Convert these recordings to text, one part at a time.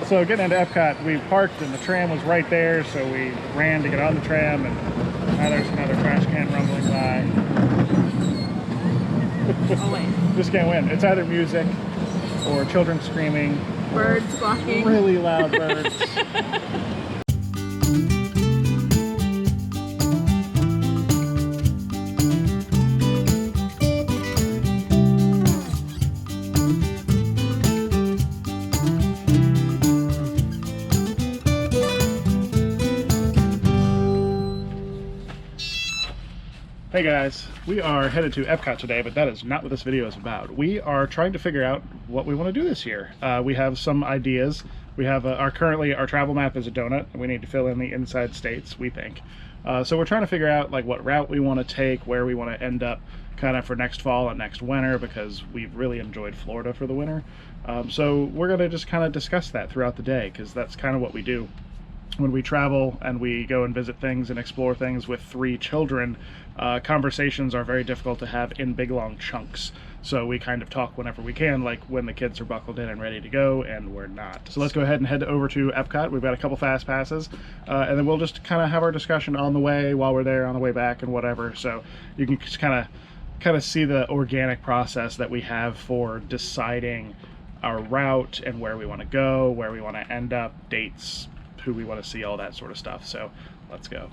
So getting into Epcot, we parked and the tram was right there, so we ran to get on the tram, and now there's another trash can rumbling by. Oh wait. Just can't win. It's either music or children screaming. Birds squawking. Really loud birds. Hey guys, we are headed to Epcot today, but that is not what this video is about. We are trying to figure out what we want to do this year. We have some ideas. We have our travel map is a donut, and we need to fill in the inside states, we think. So we're trying to figure out like what route we want to take, where we want to end up kind of for next fall and next winter, because we've really enjoyed Florida for the winter. So we're going to just kind of discuss that throughout the day, because that's kind of what we do. When we travel and we go and visit things and explore things with 3 children, conversations are very difficult to have in big long chunks. So we kind of talk whenever we can, like when the kids are buckled in and ready to go, and we're not. So let's go ahead and head over to Epcot. We've got a couple fast passes, and then we'll just kind of have our discussion on the way, while we're there, on the way back, and whatever. So you can just kind of see the organic process that we have for deciding our route and where we want to go, where we want to end up, dates, who we want to see, all that sort of stuff. So let's go.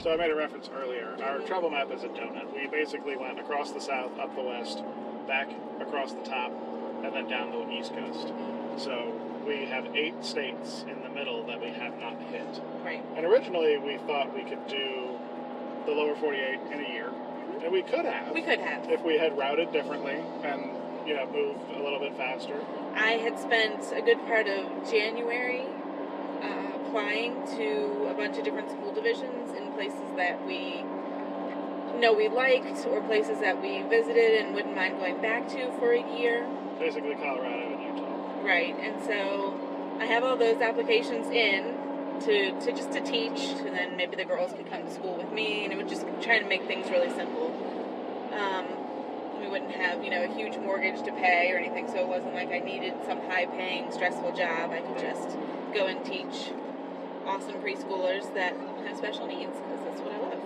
So I made a reference earlier. Our travel map is a donut. We basically went across the south, up the west, back across the top, and then down the east coast. So we have 8 states in the middle that we have not hit. Right. And originally we thought we could do the lower 48 in a year. And we could have. We could have. If we had routed differently and, moved a little bit faster. I had spent a good part of January applying to a bunch of different school divisions in places that we know we liked, or places that we visited and wouldn't mind going back to for a year. Basically Colorado and Utah. Right, and so I have all those applications in to teach, and then maybe the girls could come to school with me, and it would just try to make things really simple. We wouldn't have, a huge mortgage to pay or anything, so it wasn't like I needed some high-paying, stressful job. I could just go and teach awesome preschoolers that have special needs, because that's what I love.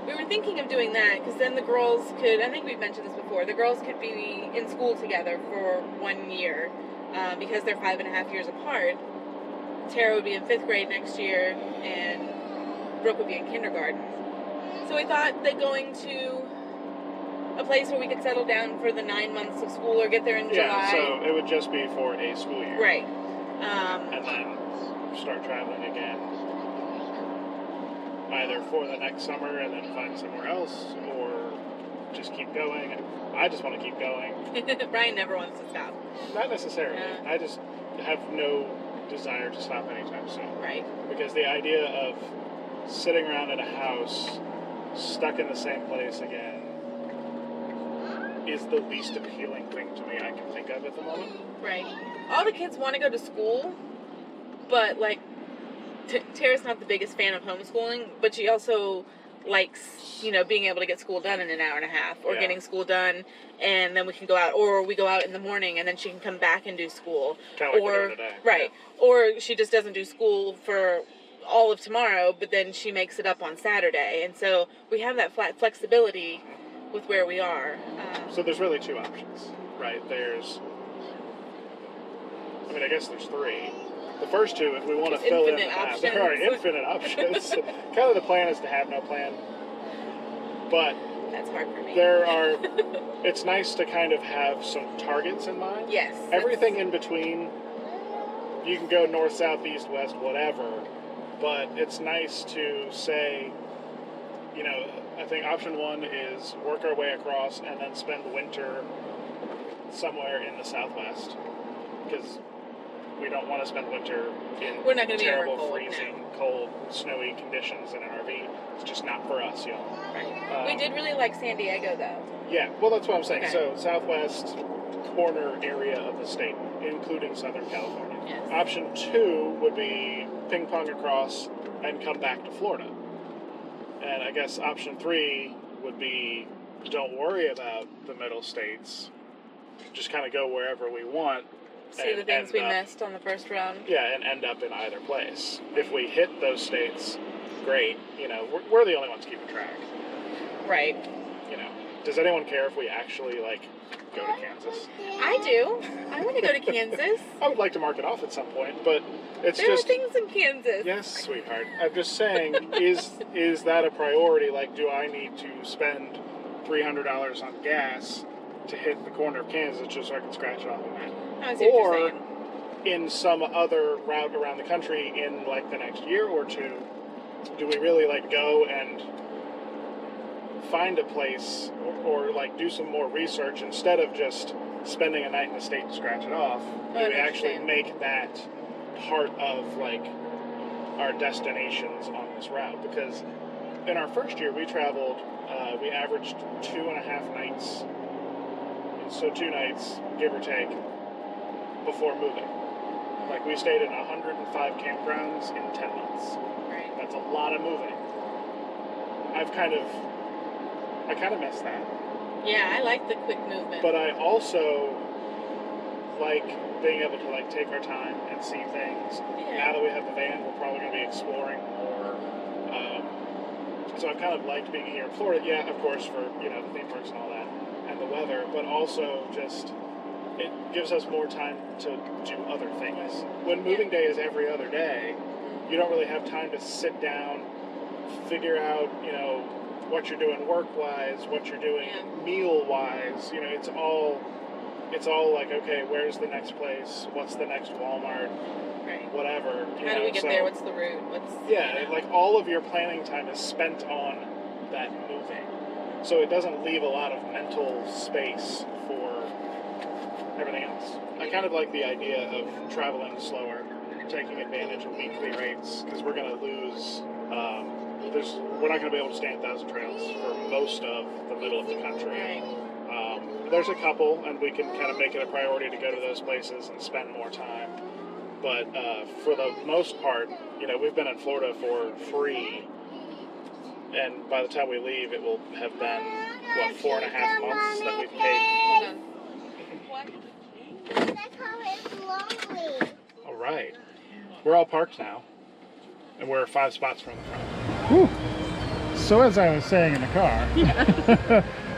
We were thinking of doing that, because then the girls could, I think we've mentioned this before, the girls could be in school together for 1 year, because they're 5.5 years apart. Tara would be in 5th grade next year, and Brooke would be in kindergarten. So we thought that going to a place where we could settle down for the 9 months of school, or get there in July. Yeah, so it would just be for a school year. Right. And then start traveling again. Either for the next summer and then find somewhere else, or just keep going. I just want to keep going. Brian never wants to stop. Not necessarily. Yeah. I just have no desire to stop anytime soon. Right. Because the idea of sitting around at a house, stuck in the same place again, is the least appealing thing to me I can think of at the moment. Right. All the kids want to go to school, but Tara's not the biggest fan of homeschooling, but she also likes, being able to get school done in an hour and a half, or getting school done, and then we can go out, or we go out in the morning and then she can come back and do school. Kind of like we're doing today. Right. Yeah. Or she just doesn't do school for all of tomorrow, but then she makes it up on Saturday. And so we have that flexibility with where we are. So there's really 2 options, right? I guess there's 3. The first 2, if we want to fill in the map, there are infinite options. Kind of the plan is to have no plan, but that's hard for me. It's nice to kind of have some targets in mind. Yes. Everything in between, you can go north, south, east, west, whatever, but it's nice to say, I think option 1 is work our way across and then spend winter somewhere in the southwest, because we don't want to spend winter in We're not gonna terrible, be cold, freezing, cold, snowy conditions in an RV. It's just not for us, y'all. Right. We did really like San Diego, though. Yeah, well, that's what I'm saying. Okay. So southwest corner area of the state, including Southern California. Yes. Option 2 would be ping pong across and come back to Florida. And I guess option 3 would be don't worry about the middle states. Just kind of go wherever we want, See the things we missed on the first round. Yeah, and end up in either place. If we hit those states, great. You know, we're the only ones keeping track. Right. You know, does anyone care if we actually, like, go to Kansas? I do. I want to go to Kansas. I would like to mark it off at some point, but it's there just... There are things in Kansas. Yes, sweetheart. I'm just saying, is that a priority? Like, do I need to spend $300 on gas to hit the corner of Kansas just so I can scratch it off the map? I see what you're saying. In some other route around the country in, like, the next year or two, do we really, like, go and find a place or like, do some more research instead of just spending a night in the state to scratch it off? Do we actually make that part of, like, our destinations on this route? Because in our first year, we traveled, we averaged 2.5 nights. So 2 nights, give or take, before moving. Like, we stayed in 105 campgrounds in 10 months. Right. That's a lot of moving. I kind of miss that. Yeah, I like the quick movement. But I also like being able to, like, take our time and see things. Yeah. Now that we have the van, we're probably going to be exploring more. So I've kind of liked being here in Florida. Yeah, of course, for, you know, the theme parks and all that, and the weather, but also just it gives us more time to do other things. When moving day is every other day, you don't really have time to sit down, figure out, you know, what you're doing work-wise, what you're doing meal-wise. You know, it's all like, okay, where's the next place? What's the next Walmart? Right. Whatever. How do we get there? What's the route? Like, all of your planning time is spent on that moving. So it doesn't leave a lot of mental space for everything else. I kind of like the idea of traveling slower, taking advantage of weekly rates, because we're going to lose... we're not going to be able to stay in Thousand Trails for most of the middle of the country. Right. There's a couple, and we can kind of make it a priority to go to those places and spend more time. But for the most part, you know, we've been in Florida for free, and by the time we leave, it will have been, 4.5 months that we've paid. Hold on. What? All right. We're all parked now, and we're 5 spots from the front. Whew. So as I was saying in the car,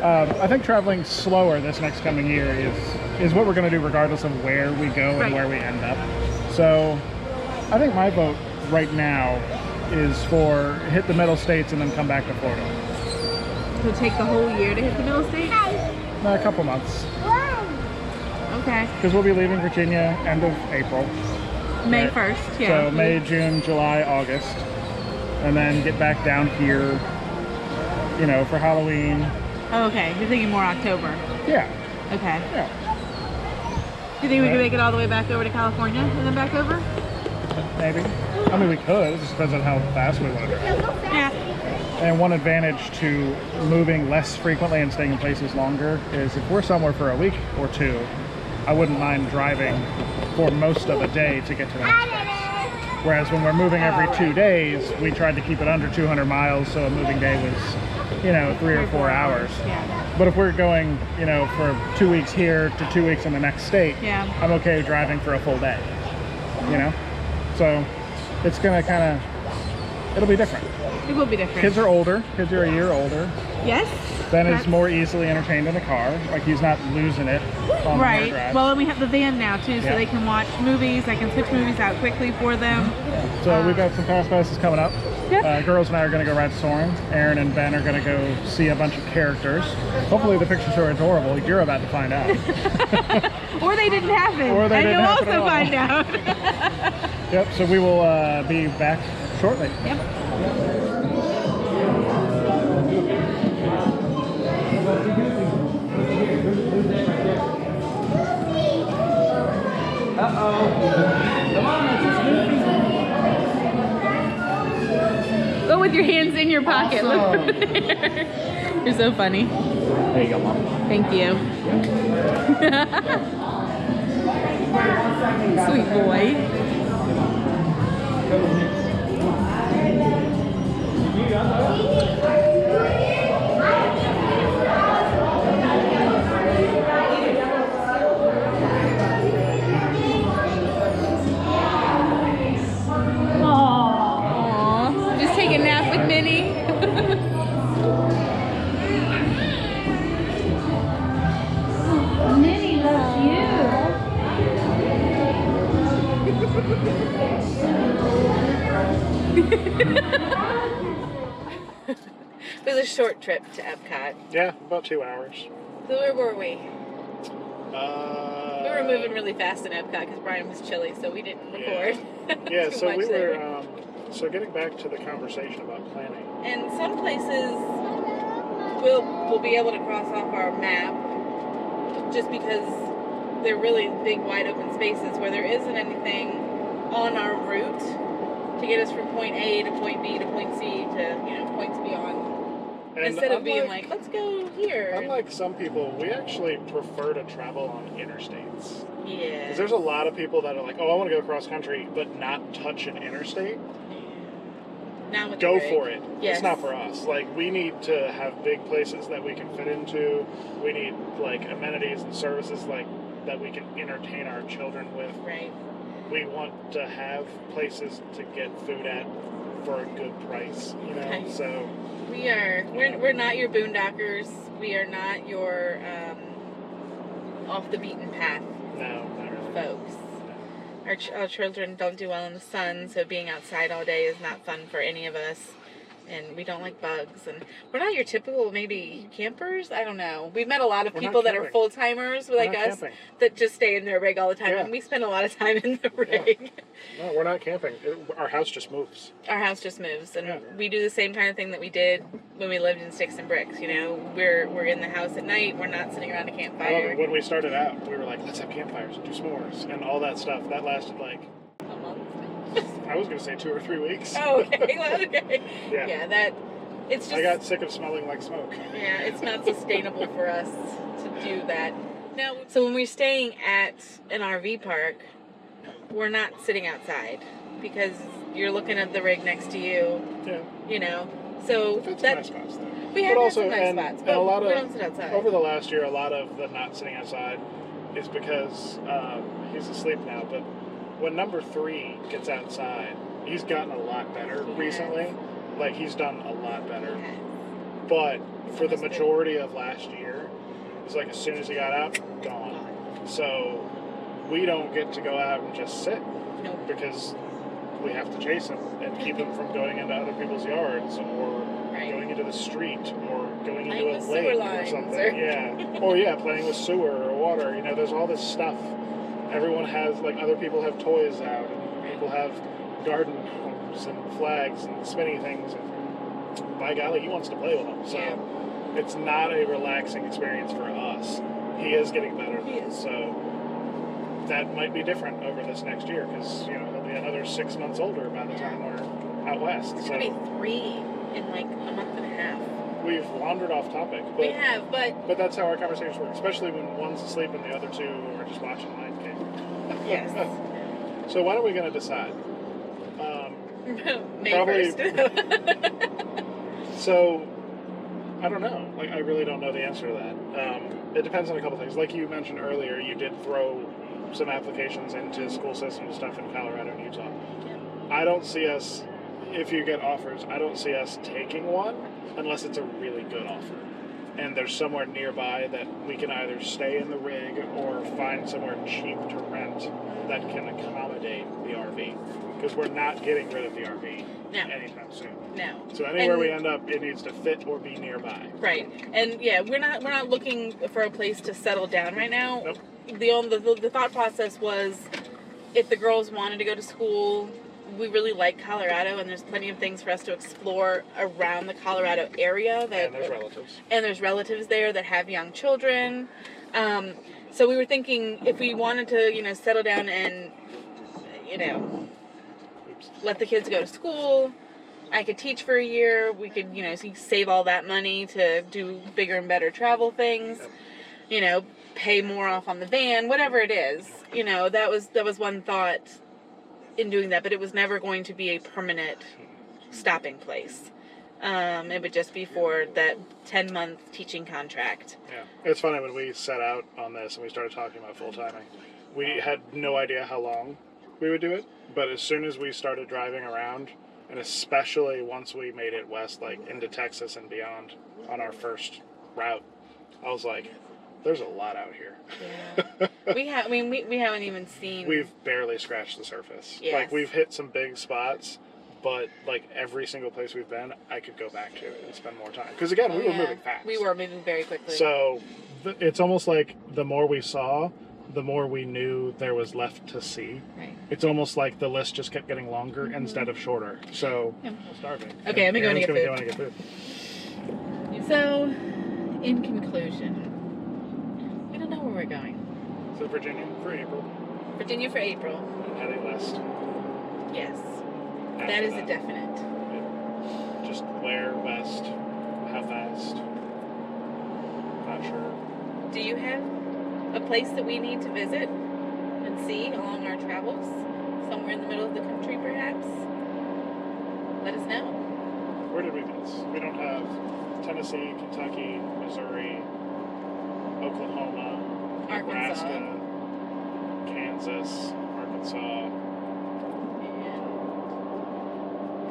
I think traveling slower this next coming year is what we're going to do regardless of where we go and where we end up. So I think my vote right now is for hit the middle states and then come back to Florida. So take the whole year to hit the middle states? A couple months. Okay. Because we'll be leaving Virginia end of April. May 1st, yeah. So May, June, July, August. And then get back down here, you know, for Halloween. Oh, okay. You're thinking more October. Yeah. Okay. Yeah. Do you think we can make it all the way back over to California and then back over? Maybe. I mean, we could. It just depends on how fast we want to do it. Yeah. And one advantage to moving less frequently and staying in places longer is if we're somewhere for a week or two, I wouldn't mind driving for most of a day to get to the next place. Whereas when we're moving every 2 days, we tried to keep it under 200 miles, so a moving day was, you know, 3 or 4 hours. Yeah. But if we're going, you know, for 2 weeks here to 2 weeks in the next state, I'm okay driving for a full day, you know? So it's going to kind of, it'll be different. It will be different. Kids are older. Kids are a year older. Yes. Ben is more easily entertained in the car. Like, he's not losing it on the hard drive. Well, and we have the van now too, so they can watch movies. I can switch movies out quickly for them. So we've got some fast passes coming up. Yep. Girls and I are going to go ride Soarin'. Aaron and Ben are going to go see a bunch of characters. Hopefully the pictures are adorable. You're about to find out. Or they didn't happen. Or they didn't happen and you'll also find out. Yep. So we will be back shortly. Yep. Go with your hands in your pocket. Awesome. Look. You're so funny. There you go, Mom. Thank you. Sweet boy. Minnie. Minnie loves you. It was a short trip to Epcot. Yeah, about 2 hours. So where were we? Uh, We were moving really fast in Epcot because Brian was chilly, so we didn't record. Yeah, too so much we there. were. So getting back to the conversation about planning. And some places we'll be able to cross off our map just because they're really big, wide open spaces where there isn't anything on our route to get us from point A to point B to point C to points beyond. And Instead of being like, let's go here. Unlike some people, we actually prefer to travel on interstates. Yeah. Because there's a lot of people that are like, oh, I want to go cross country, but not touch an interstate. Now with Go the rig. for it. Yes. It's not for us. Like, we need to have big places that we can fit into. We need, like, amenities and services, like, that we can entertain our children with. Right. We want to have places to get food at for a good price, Okay. So We're not your boondockers. We are not your off the beaten path no, not really. folks. Our children don't do well in the sun, so being outside all day is not fun for any of us. And we don't like bugs. And we're not your typical, maybe, campers. I don't know. We've met a lot of We're people not that are camping. full-timers like not us camping. that just stay in their rig all the time. Yeah. And we spend a lot of time in the rig. No, we're not camping. Our house just moves. Our house just moves. And Yeah. we do the same kind of thing that we did when we lived in Sticks and Bricks. We're in the house at night. We're not sitting around a I love campfire. it. When we started out, we were like, let's have campfires and do s'mores and all that stuff. That lasted like, A month. I was going to say 2 or 3 weeks. Oh, okay. Well, okay. Yeah. It's just. I got sick of smelling like smoke. Yeah, it's not sustainable for us to do that. Now, so when we're staying at an RV park, we're not sitting outside because you're looking at the rig next to you, Yeah. So We've had some that nice spots there. we have But had also, some nice and, spots, and but a lot we of, don't sit outside. over the last year, a lot of the not sitting outside is because he's asleep now, but when number 3 gets outside, he's gotten a lot better He has. recently. Like, he's done a lot better. Okay. But for the Almost good. majority of last year, it's like as soon as he got out, gone. So we don't get to go out and just sit Nope. because we have to chase him and keep him from going into other people's yards or Right. going into the street or going Playing into a with sewer lake or lines something. or- Yeah. Or playing with sewer or water. There's all this stuff. Everyone has, like, other people have toys out and people have garden homes and flags and spinny things. And by golly, he wants to play with them. So Yeah. it's not a relaxing experience for us. He is getting better. He is. So that might be different over this next year because, he'll be another 6 months older by the time we're out west. It's So gonna be 3 in like a month and a half. we've wandered off topic, We but have, but that's how our conversations work, especially when one's asleep and the other two are just watching Lion King. yes. So when are we going to decide? May Probably- 1st. So, I don't know. Like, I really don't know the answer to that. It depends on a couple things. Like you mentioned earlier, you did throw some applications into school system stuff in Colorado and Utah. I don't see us, if you get offers, I don't see us taking one unless it's a really good offer. And there's somewhere nearby that we can either stay in the rig or find somewhere cheap to rent that can accommodate the RV. Because we're not getting rid of the RV No. anytime soon. No. So anywhere And- we end up, it needs to fit or be nearby. Right, and yeah, we're not looking for a place to settle down right now. Nope. The thought process was, if the girls wanted to go to school, we really like Colorado, and there's plenty of things for us to explore around the Colorado area. And there's relatives. And there's relatives there that have young children. So we were thinking if we wanted to, settle down and, Oops. let the kids go to school. I could teach for a year. We could, save all that money to do bigger and better travel things. Pay more off on the van, whatever it is. That was one thought in doing that, but it was never going to be a permanent stopping place. It would just be for that 10-month teaching contract. Yeah. It's funny, when we set out on this and we started talking about full-timing, we had no idea how long we would do it, but as soon as we started driving around, And especially once we made it west, like into Texas and beyond on our first route, I was like, there's a lot out here. Yeah. we haven't even seen. We've barely scratched the surface. Yes. Like, we've hit some big spots, but like every single place we've been, I could go back to and spend more time. Because again, we were moving fast. We were moving very quickly. So it's almost like the more we saw, the more we knew there was left to see. Right. It's almost like the list just kept getting longer instead of shorter. So Yeah. we're starving. Okay, I'm gonna go Aaron's get gonna food. go and get food. So, in conclusion, we don't know where we're going. So Virginia for April Virginia for April. and heading west. Yes. After That is a definite. Just where west, how fast? Not sure. Do you have a place that we need to visit and see along our travels? Somewhere in the middle of the country, perhaps? Let us know. Where did we miss? We don't have Tennessee, Kentucky, Missouri, Oklahoma, Arkansas. Nebraska, Kansas, Arkansas.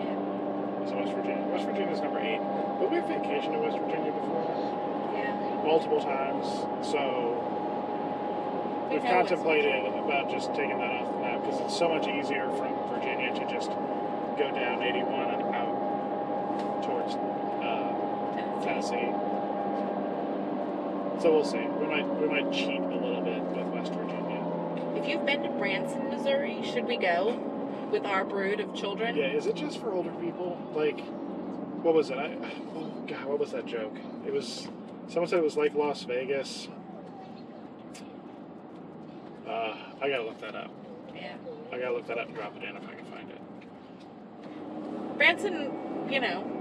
Yeah. So West Virginia. West Virginia's number 8. But we've vacationed in West Virginia before. Yeah. Multiple times. So we've had West contemplated about just taking that off the map because it's so much easier from Virginia to just go down 81 and out towards Tennessee. So we'll see. We might cheat a little bit with West Virginia. If you've been to Branson, Missouri, should we go with our brood of children? Yeah, is it just for older people? Like, what was it? Oh God, what was that joke? It was, someone said it was like Las Vegas. I gotta look that up. Yeah. I gotta look that up and drop it in if I can find it. Branson,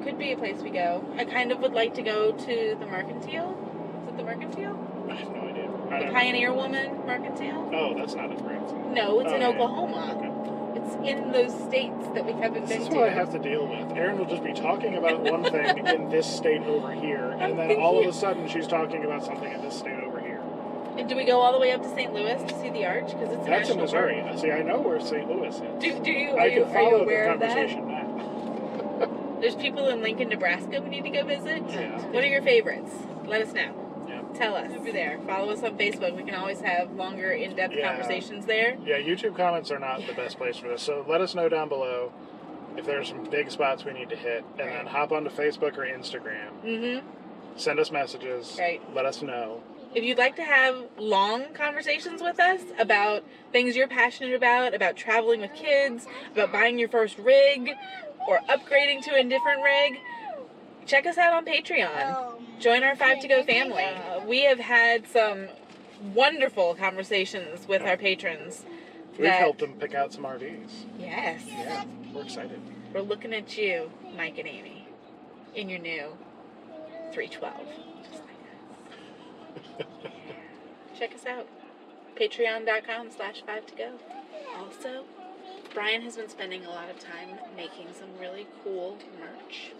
could be a place we go. I kind of would like to go to the Mercantile. Is it the Mercantile? I have no idea. The Pioneer Woman Mercantile? Oh, that's not in Branson. No, it's in yeah. Oklahoma. Okay. It's in those states that we haven't This been is to. what I have to deal with. Erin will just be talking about one thing in this state over here, and then thinking- all of a sudden she's talking about something in this state over here. And do we go all the way up to St. Louis to see the Arch? Because it's a That's in national Missouri. park. See, I know where St. Louis is. Do you? I Are can you follow aware the of that? conversation now. There's people in Lincoln, Nebraska we need to go visit. Yeah. What are your favorites? Let us know. Yeah. Tell us over there. Follow us on Facebook. We can always have longer, in-depth Yeah. conversations there. Yeah, YouTube comments are not the best place for this, so let us know down below if there's some big spots we need to hit, and then hop onto Facebook or Instagram. Mm-hmm. Send us messages. Right. Let us know. If you'd like to have long conversations with us about things you're passionate about traveling with kids, about buying your first rig, or upgrading to a different rig, check us out on Patreon. Join our 5 to Go family. We have had some wonderful conversations with our patrons. We've helped them pick out some RVs. Yes. Yeah, we're excited. We're looking at you, Mike and Amy, in your new 312. Just like us. Check us out. Patreon.com/5to-go. Also, Brian has been spending a lot of time making some really cool merch.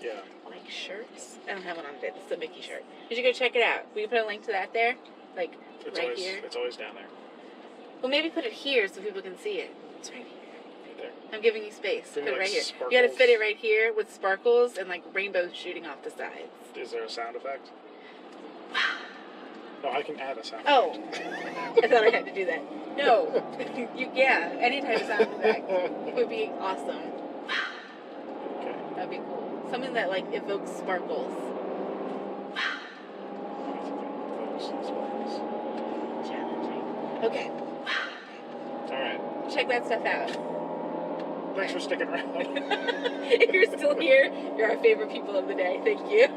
Yeah. Like shirts. I don't have one on today. This is a Mickey shirt. You should go check it out. We can put a link to that there. Like, right here. It's always down there. Well, maybe put it here so people can see it. It's right here. Right there. I'm giving you space. Give Put me, it right like, here. You gotta fit it sparkles. right here with sparkles and like rainbows shooting off the sides. Is there a sound effect? No, I can add a sound Oh, effect. I thought I had to do that. No, yeah, any type of sound effect would be awesome. Okay. That'd be cool. Something that like evokes sparkles. Challenging. Okay, Alright. check that stuff out. Thanks for sticking around. If you're still here, you're our favorite people of the day. Thank you.